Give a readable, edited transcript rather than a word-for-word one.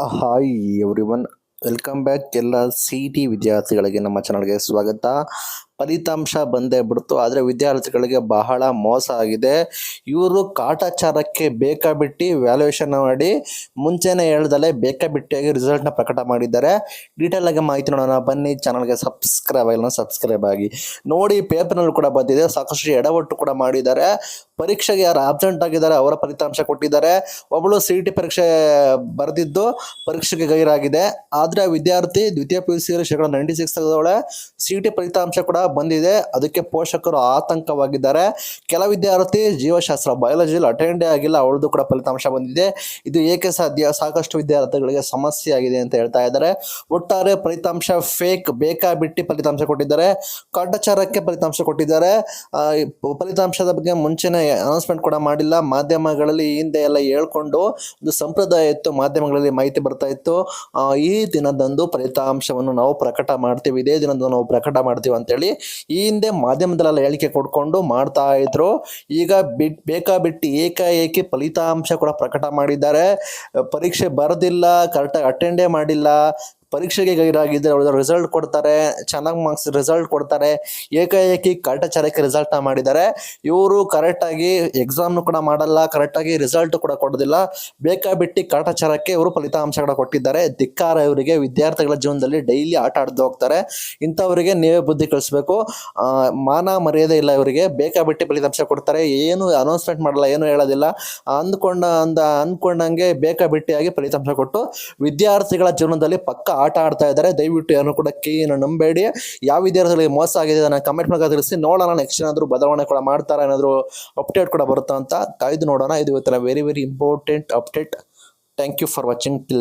Hi everyone, welcome back. ಎಲ್ಲ C T ವಿದ್ಯಾರ್ಥಿಗಳಿಗೆ ನಮ್ಮ ಚಾನಲ್ಗೆ ಸ್ವಾಗತ. ಫಲಿತಾಂಶ ಬಂದೇ ಬಿಡ್ತು, ಆದರೆ ವಿದ್ಯಾರ್ಥಿಗಳಿಗೆ ಬಹಳ ಮೋಸ ಆಗಿದೆ. ಇವರು ಕಾಟಾಚಾರಕ್ಕೆ ಬೇಕಾಬಿಟ್ಟು ವ್ಯಾಲ್ಯೂಯೇಷನ್ ಮಾಡಿ ಮುಂಚೆನೇ ಹೇಳ್ದಲೆ ಬೇಕಾಬಿಟ್ಟಿಯಾಗಿ ರಿಸಲ್ಟ್ನ ಪ್ರಕಟ ಮಾಡಿದ್ದಾರೆ. ಡೀಟೇಲ್ ಆಗಿ ಮಾಹಿತಿ ನೋಡೋಣ ಬನ್ನಿ. ಚಾನಲ್ಗೆ ಸಬ್ಸ್ಕ್ರೈಬ್ ಆಗಿ ನೋಡಿ. ಪೇಪರ್ನಲ್ಲಿ ಕೂಡ ಬಂದಿದೆ, ಸಾಕಷ್ಟು ಎಡವಟ್ಟು ಕೂಡ ಮಾಡಿದ್ದಾರೆ. ಪರೀಕ್ಷೆಗೆ ಯಾರು ಆಬ್ಸೆಂಟ್ ಆಗಿದ್ದಾರೆ ಅವರ ಫಲಿತಾಂಶ ಕೊಟ್ಟಿದ್ದಾರೆ. ಒಬ್ಬಳು ಸಿ ಟಿ ಪರೀಕ್ಷೆ ಬರೆದಿದ್ದು ಪರೀಕ್ಷೆಗೆ ಗೈರಾಗಿದೆ. ಆದರೆ ವಿದ್ಯಾರ್ಥಿ ದ್ವಿತೀಯ PUC 96 ತೆಗೆದವಳೆ. ಸಿ ಟಿ ಫಲಿತಾಂಶ ಕೂಡ ಬಂದಿದೆ. ಅದಕ್ಕೆ ಪೋಷಕರು ಆತಂಕವಾಗಿದ್ದಾರೆ. ಕೆಲ ವಿದ್ಯಾರ್ಥಿ ಜೀವಶಾಸ್ತ್ರ ಬಯಾಲಜಿಯಲ್ಲಿ ಅಟೆಂಡೇ ಆಗಿಲ್ಲ, ಅವಳದು ಕೂಡ ಫಲಿತಾಂಶ ಬಂದಿದೆ. ಇದು ಏಕೆ ಸಾಧ್ಯ? ಸಾಕಷ್ಟು ವಿದ್ಯಾರ್ಥಿಗಳಿಗೆ ಸಮಸ್ಯೆ ಆಗಿದೆ ಅಂತ ಹೇಳ್ತಾ ಇದ್ದಾರೆ. ಒಟ್ಟಾರೆ ಫಲಿತಾಂಶ ಫೇಕ್, ಬೇಕಾಬಿಟ್ಟಿ ಫಲಿತಾಂಶ ಕೊಟ್ಟಿದ್ದಾರೆ. ಕಾಟಾಚಾರಕ್ಕೆ ಫಲಿತಾಂಶ ಕೊಟ್ಟಿದ್ದಾರೆ. ಫಲಿತಾಂಶದ ಬಗ್ಗೆ ಮುಂಚೆನೇ ಅನೌನ್ಸ್ಮೆಂಟ್ ಕೂಡ ಮಾಡಿಲ್ಲ. ಮಾಧ್ಯಮಗಳಲ್ಲಿ ಹಿಂದೆ ಎಲ್ಲ ಹೇಳ್ಕೊಂಡು ಒಂದು ಸಂಪ್ರದಾಯ ಇತ್ತು, ಮಾಧ್ಯಮಗಳಲ್ಲಿ ಮಾಹಿತಿ ಬರ್ತಾ ಇತ್ತು. ಈ ದಿನದಂದು ಫಲಿತಾಂಶವನ್ನು ನಾವು ಪ್ರಕಟ ಮಾಡ್ತೀವಿ, ಇದೇ ದಿನದಂದು ನಾವು ಪ್ರಕಟ ಮಾಡ್ತೀವಿ ಅಂತೇಳಿ ಈ ಹಿಂದೆ ಮಾಧ್ಯಮದಲ್ಲೆಲ್ಲ ಹೇಳಿಕೆ ಕೊಡ್ಕೊಂಡು ಮಾಡ್ತಾ ಇದ್ರು. ಈಗ ಬೇಕಾಬಿಟ್ಟು ಏಕಾಏಕಿ ಫಲಿತಾಂಶ ಕೂಡ ಪ್ರಕಟ ಮಾಡಿದ್ದಾರೆ. ಪರೀಕ್ಷೆ ಬರೆದಿಲ್ಲ, ಕರೆಕ್ಟಾಗಿ ಅಟೆಂಡೇ ಮಾಡಿಲ್ಲ, ಪರೀಕ್ಷೆಗೆ ಗೈರಾಗಿದ್ದರೆ ಅವ್ರದ್ದು ರಿಸಲ್ಟ್ ಕೊಡ್ತಾರೆ, ಚೆನ್ನಾಗಿ ಮಾರ್ಕ್ಸ್ ರಿಸಲ್ಟ್ ಕೊಡ್ತಾರೆ. ಏಕಾಏಕಿ ಕಾಟಾಚಾರಕ್ಕೆ ರಿಸಲ್ಟ್ನ ಮಾಡಿದ್ದಾರೆ. ಇವರು ಕರೆಕ್ಟಾಗಿ ಎಕ್ಸಾಮ್ನು ಕೂಡ ಮಾಡಲ್ಲ, ಕರೆಕ್ಟಾಗಿ ರಿಸಲ್ಟ್ ಕೂಡ ಕೊಡೋದಿಲ್ಲ. ಬೇಕಾಬಿಟ್ಟು ಕಾಟಾಚಾರಕ್ಕೆ ಇವರು ಫಲಿತಾಂಶ ಕೂಡ ಕೊಟ್ಟಿದ್ದಾರೆ. ಧಿಕ್ಕಾರ ಇವರಿಗೆ. ವಿದ್ಯಾರ್ಥಿಗಳ ಜೀವನದಲ್ಲಿ ಡೈಲಿ ಆಟ ಆಡ್ದು ಹೋಗ್ತಾರೆ. ಇಂಥವರಿಗೆ ನೀವೇ ಬುದ್ಧಿ ಕಳಿಸ್ಬೇಕು. ಮಾನ ಮರ್ಯಾದೆ ಇಲ್ಲ ಇವರಿಗೆ. ಬೇಕಾಬಿಟ್ಟು ಫಲಿತಾಂಶ ಕೊಡ್ತಾರೆ, ಏನು ಅನೌನ್ಸ್ಮೆಂಟ್ ಮಾಡಲ್ಲ, ಏನು ಹೇಳೋದಿಲ್ಲ. ಅಂದ್ಕೊಂಡಂಗೆ ಬೇಕಾಬಿಟ್ಟಿಯಾಗಿ ಫಲಿತಾಂಶ ಕೊಟ್ಟು ವಿದ್ಯಾರ್ಥಿಗಳ ಜೀವನದಲ್ಲಿ ಪಕ್ಕ ಆಟ ಆಡ್ತಾ ಇದ್ದಾರೆ. ದಯವಿಟ್ಟು ಏನು ಕೂಡ ಕೈಯನ್ನು ನಂಬೇಡಿ. ಯಾವ ವಿದ್ಯಾರ್ಥಿಗಳಿಗೆ ಮೋಸ ಆಗಿದೆ ಅದನ್ನು ಕಮೆಂಟ್ ಮೂಲಕ ತಿಳಿಸಿ. ನೋಡೋಣ ನೆಕ್ಸ್ಟ್ ಏನಾದರೂ ಬದಲಾವಣೆ ಕೂಡ ಮಾಡ್ತಾರಾ, ಏನಾದರೂ ಅಪ್ಡೇಟ್ ಕೂಡ ಬರುತ್ತಾ ಅಂತ ಕಾಯ್ದು ನೋಡೋಣ. ಇದು ಇವತ್ತಿನ very important update. Thank you for watching.